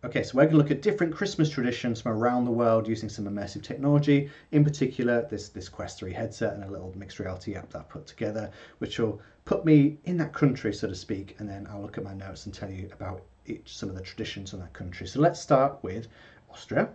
Okay, so we're going to look at different Christmas traditions from around the world using some immersive technology. In particular, this Quest 3 headset and a little mixed reality app that I've put together, which will put me in that country, so to speak, and then I'll look at my notes and tell you about some of the traditions in that country. So let's start with Austria.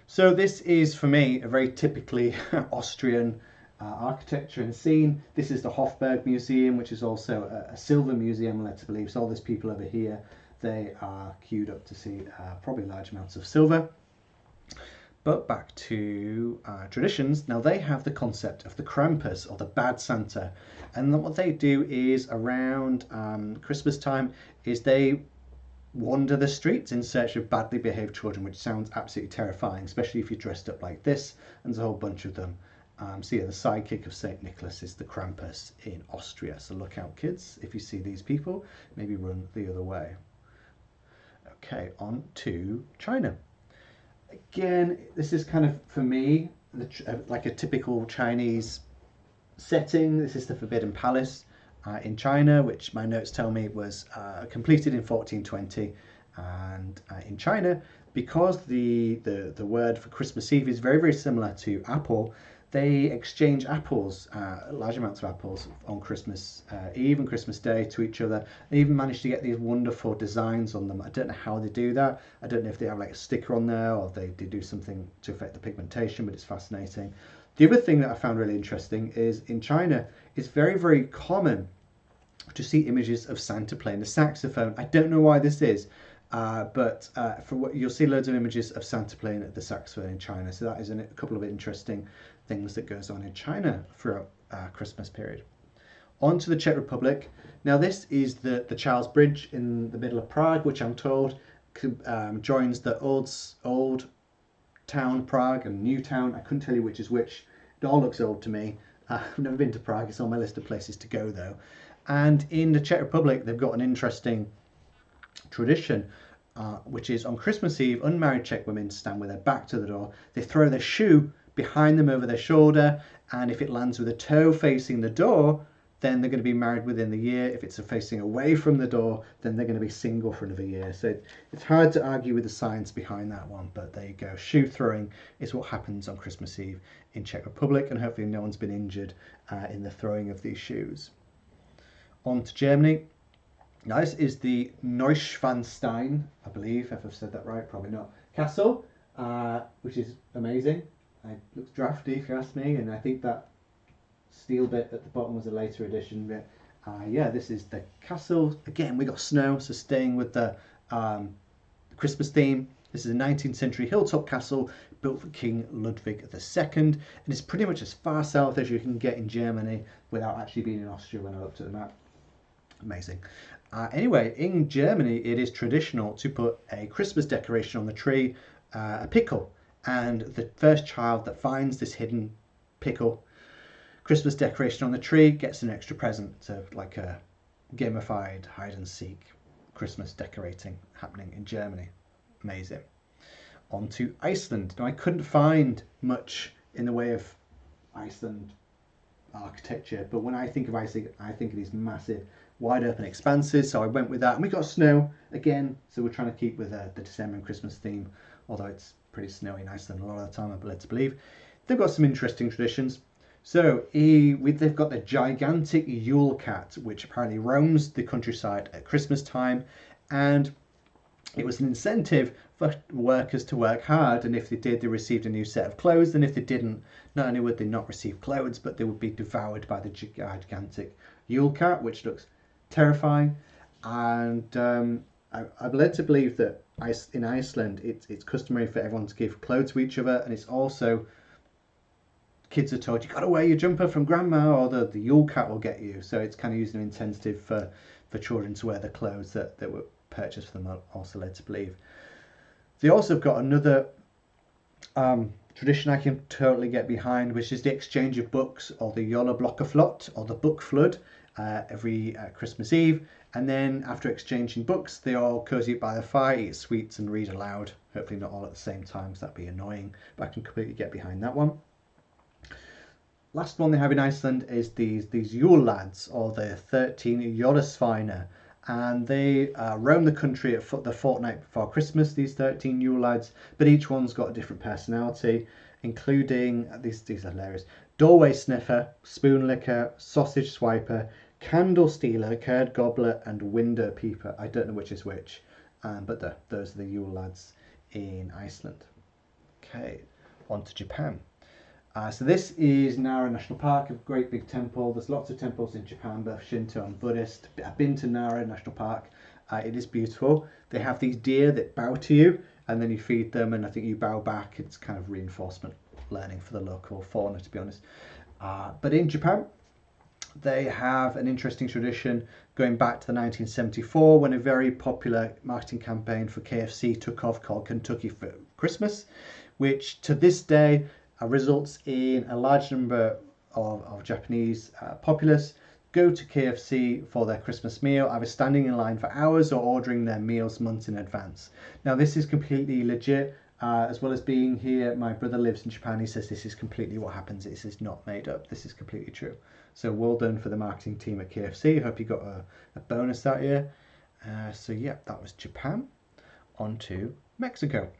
So this is, for me, a very typically Austrian architecture and scene. This is the Hofburg Museum, which is also a silver museum, led to believe. So all these people over here, they are queued up to see probably large amounts of silver. But back to traditions. Now they have the concept of the Krampus, or the bad Santa, and what they do is around Christmas time is they wander the streets in search of badly behaved children, which sounds absolutely terrifying, especially if you're dressed up like this, and there's a whole bunch of them. So yeah, the sidekick of St. Nicholas is the Krampus in Austria. So look out, kids, if you see these people, maybe run the other way. Okay, on to China. Again, this is kind of, for me, like a typical Chinese setting. This is the Forbidden Palace in China, which my notes tell me was completed in 1420. And in China, because the word for Christmas Eve is very, very similar to apple, they exchange apples, large amounts of apples, on Christmas Eve and Christmas Day to each other. They even managed to get these wonderful designs on them. I don't know how they do that. I don't know if they have like a sticker on there or they do something to affect the pigmentation, but it's fascinating. The other thing that I found really interesting is in China, it's very, very common to see images of Santa playing the saxophone. I don't know why this is, but for what you'll see loads of images of Santa playing the saxophone in China. So that is a couple of interesting things that goes on in China throughout Christmas period. On to the Czech Republic. Now this is the Charles Bridge in the middle of Prague, which I'm told joins the old town Prague and new town. I couldn't tell you which is which. It all looks old to me. I've never been to Prague. It's on my list of places to go though. And in the Czech Republic, they've got an interesting tradition, which is on Christmas Eve, unmarried Czech women stand with their back to the door. They throw their shoe behind them over their shoulder, and if it lands with a toe facing the door, then they're going to be married within the year. If it's facing away from the door, then they're going to be single for another year. So it's hard to argue with the science behind that one, but there you go. Shoe throwing is what happens on Christmas Eve in Czech Republic, and hopefully no one's been injured in the throwing of these shoes. On to Germany. Now this is the Neuschwanstein, I believe, if I've said that right, probably not, castle, which is amazing. It looks drafty if you ask me, and I think that steel bit at the bottom was a later addition. But yeah, this is the castle. Again, we got snow, so staying with the Christmas theme. This is a 19th century hilltop castle built for King Ludwig II, and it's pretty much as far south as you can get in Germany without actually being in Austria when I looked at the map. Amazing. Anyway, in Germany, it is traditional to put a Christmas decoration on the tree, a pickle, and the first child that finds this hidden pickle Christmas decoration on the tree gets an extra present. So like a gamified hide and seek Christmas decorating happening in Germany. Amazing. On to Iceland. Now I couldn't find much in the way of Iceland architecture, but when I think of Iceland, I think of these massive wide open expanses, so I went with that, and we got snow again, so we're trying to keep with the December and Christmas theme, although it's pretty snowy in Iceland a lot of the time, I'm led to believe. They've got some interesting traditions. So they've got the gigantic Yule cat, which apparently roams the countryside at Christmas time, and it was an incentive for workers to work hard, and if they did, they received a new set of clothes, and if they didn't, not only would they not receive clothes, but they would be devoured by the gigantic Yule cat, which looks terrifying. And I'm led to believe that in Iceland, it's customary for everyone to give clothes to each other, and it's also kids are told you've got to wear your jumper from grandma, or the Yule cat will get you. So it's kind of using an incentive for children to wear the clothes that were purchased for them, also led to believe. They also have got another tradition I can totally get behind, which is the exchange of books, or the Jollablokkaflott, or the book flood, every Christmas Eve. And then after exchanging books, they all cozy up by the fire, eat sweets and read aloud. Hopefully not all at the same time, so that'd be annoying, but I can completely get behind that one. Last one they have in Iceland is these Yule lads, or the 13 Jólasveina. and they roam the country at the fortnight before Christmas, these 13 Yule lads, but each one's got a different personality, including, these are hilarious, doorway sniffer, spoon licker, sausage swiper, candle stealer, curd gobbler, and window peeper. I don't know which is which, but those are the Yule lads in Iceland. Okay, on to Japan. So this is Nara National Park, a great big temple. There's lots of temples in Japan, both Shinto and Buddhist. I've been to Nara National Park. It is beautiful. They have these deer that bow to you, and then you feed them, and I think you bow back. It's kind of reinforcement learning for the local fauna, to be honest. But in Japan, they have an interesting tradition going back to the 1974, when a very popular marketing campaign for KFC took off called Kentucky for Christmas, which to this day results in a large number of Japanese populace go to KFC for their Christmas meal, either standing in line for hours or ordering their meals months in advance. Now, this is completely legit. As well as being here, my brother lives in Japan. He says this is completely what happens. This is not made up. This is completely true. So well done for the marketing team at KFC. Hope you got a bonus that year. So yeah, that was Japan. On to Mexico.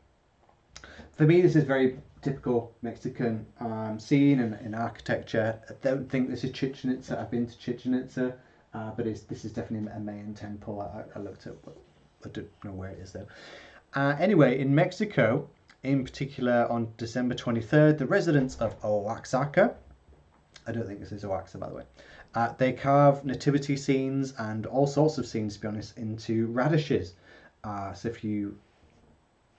For me, this is very typical Mexican scene and architecture. I don't think this is Chichen Itza. I've been to Chichen Itza, but this is definitely a Mayan temple. I looked at, I don't know where it is though. Anyway, in Mexico, in particular on December 23rd, the residents of Oaxaca, I don't think this is Oaxaca by the way, they carve nativity scenes and all sorts of scenes, to be honest, into radishes. So if you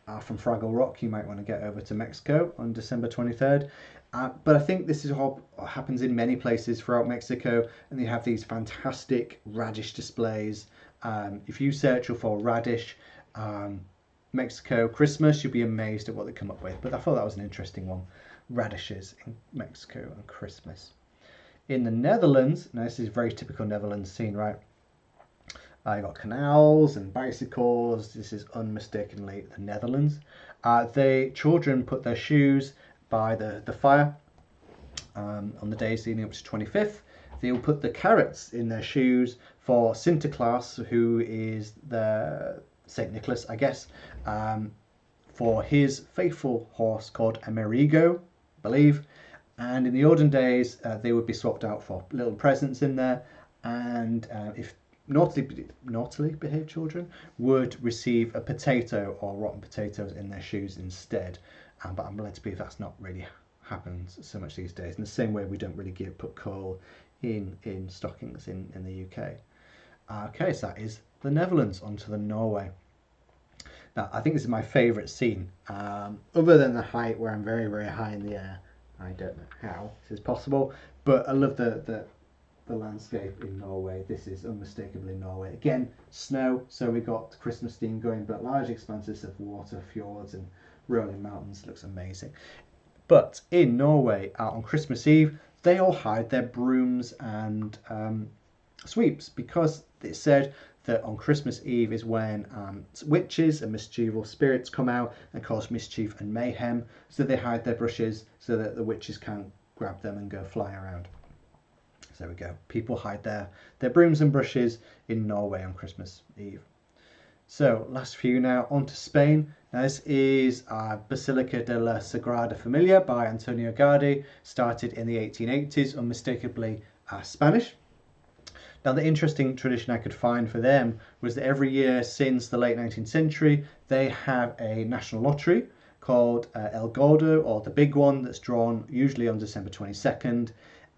are from Fraggle Rock, you might want to get over to Mexico on December 23rd. But I think this is what happens in many places throughout Mexico, and they have these fantastic radish displays. If you search for radish, Mexico Christmas, you'll be amazed at what they come up with. But I thought that was an interesting one. Radishes in Mexico and Christmas. In the Netherlands, now this is a very typical Netherlands scene, right? You got canals and bicycles. This is unmistakably the Netherlands. Children put their shoes by the fire on the days leading up to 25th. They'll put the carrots in their shoes for Sinterklaas, who is the St. Nicholas, I guess, for his faithful horse called Amerigo, I believe. And in the olden days, they would be swapped out for little presents in there. And if naughtily behaved children would receive a potato or rotten potatoes in their shoes instead. But I'm led to believe that's not really happens so much these days. In the same way we don't really put coal in stockings in the UK. Okay, so that is the Netherlands. Onto the Norway. Now, I think this is my favourite scene, other than the height where I'm very, very high in the air. I don't know how this is possible, but I love the landscape in Norway. This is unmistakably Norway. Again, snow, so we got Christmas theme going, but large expanses of water, fjords and rolling mountains. It looks amazing. But in Norway, out on Christmas Eve, they all hide their brooms and sweeps, because it said that on Christmas Eve is when witches and mischievous spirits come out and cause mischief and mayhem. So they hide their brushes so that the witches can't grab them and go fly around. So there we go. People hide their brooms and brushes in Norway on Christmas Eve. So last few now, on to Spain. Now this is Basilica de la Sagrada Familia by Antonio Gaudí, started in the 1880s, unmistakably Spanish. Now the interesting tradition I could find for them was that every year since the late 19th century, they have a national lottery called El Gordo, or the big one, that's drawn usually on December 22nd.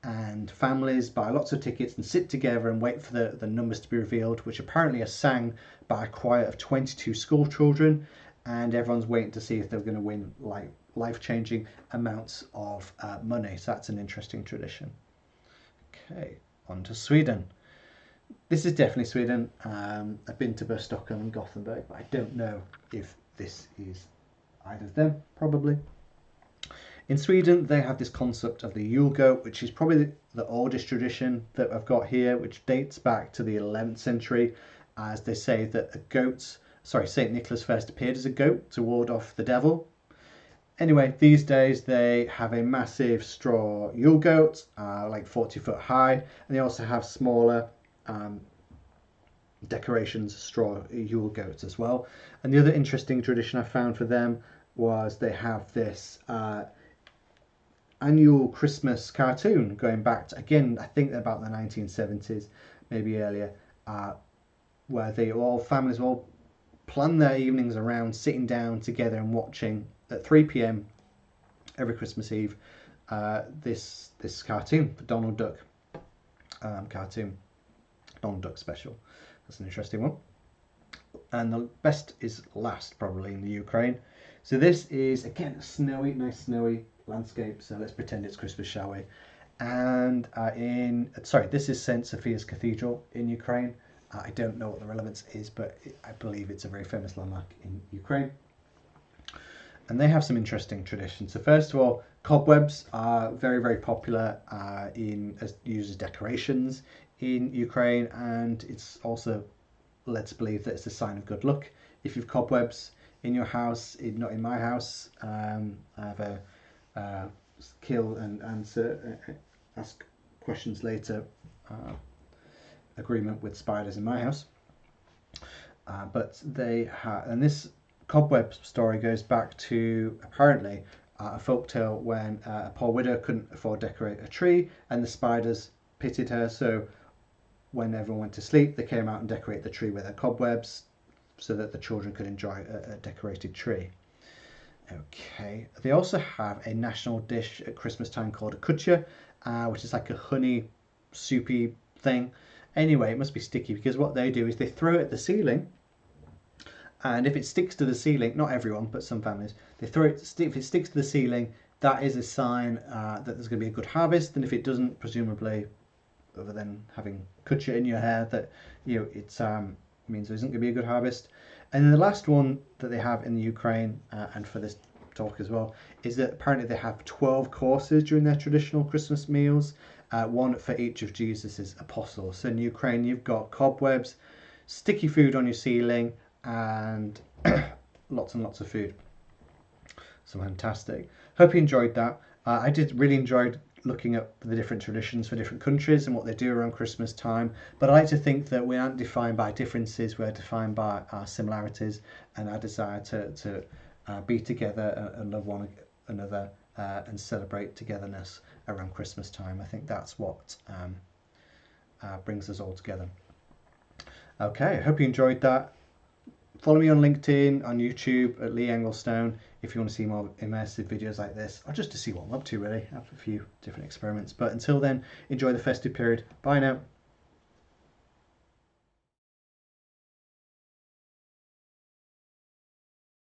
And families buy lots of tickets and sit together and wait for the numbers to be revealed, which apparently are sang by a choir of 22 school children. And everyone's waiting to see if they're going to win like life-changing amounts of money. So that's an interesting tradition. Okay, on to Sweden. This is definitely Sweden. I've been to both Stockholm and Gothenburg, but I don't know if this is either of them, probably. In Sweden, they have this concept of the Yule goat, which is probably the oldest tradition that I've got here, which dates back to the 11th century, as they say that St. Nicholas first appeared as a goat to ward off the devil. Anyway, these days they have a massive straw Yule goat, like 40 foot high, and they also have smaller decorations, straw Yule goats as well. And the other interesting tradition I found for them was they have this annual Christmas cartoon going back to, again, I think about the 1970s, maybe earlier, where families all plan their evenings around sitting down together and watching at 3 p.m. every Christmas Eve this cartoon, the Donald Duck cartoon, Donald Duck special. That's an interesting one. And the best is last, probably, in the Ukraine. So this is, again, a nice snowy landscape. So let's pretend it's Christmas, shall we? And this is St. Sophia's Cathedral in Ukraine. I don't know what the relevance is, but I believe it's a very famous landmark in Ukraine. And they have some interesting traditions. So first of all, cobwebs are very, very popular as used as decorations in Ukraine, and it's also led to believe that it's a sign of good luck. If you've cobwebs in your house, not in my house, I have a kill and answer, ask questions later agreement with spiders in my house. But they have, and this cobweb story goes back to apparently a folktale when a poor widow couldn't afford to decorate a tree, and the spiders pitied her. So when everyone went to sleep, they came out and decorated the tree with their cobwebs, so that the children could enjoy a decorated tree. Okay. They also have a national dish at Christmas time called a kutya, which is like a honey soupy thing. Anyway, it must be sticky because what they do is they throw it at the ceiling, and if it sticks to the ceiling, not everyone, but some families, they throw it. If it sticks to the ceiling, that is a sign that there's going to be a good harvest. And if it doesn't, presumably, other than having kutya in your hair, that it means there isn't going to be a good harvest. And then the last one that they have in the Ukraine, and for this talk as well, is that apparently they have 12 courses during their traditional Christmas meals, one for each of Jesus's apostles. So in Ukraine, you've got cobwebs, sticky food on your ceiling, and lots and lots of food. So fantastic. Hope you enjoyed that. I did really enjoy looking at the different traditions for different countries and what they do around Christmas time. But I like to think that we aren't defined by differences, we're defined by our similarities and our desire to be together and love one another and celebrate togetherness around Christmas time. I think that's what brings us all together. Okay, I hope you enjoyed that. Follow me on LinkedIn, on YouTube at Lee Engelstone if you want to see more immersive videos like this, or just to see what I'm up to really. I have a few different experiments. But until then, enjoy the festive period. Bye now.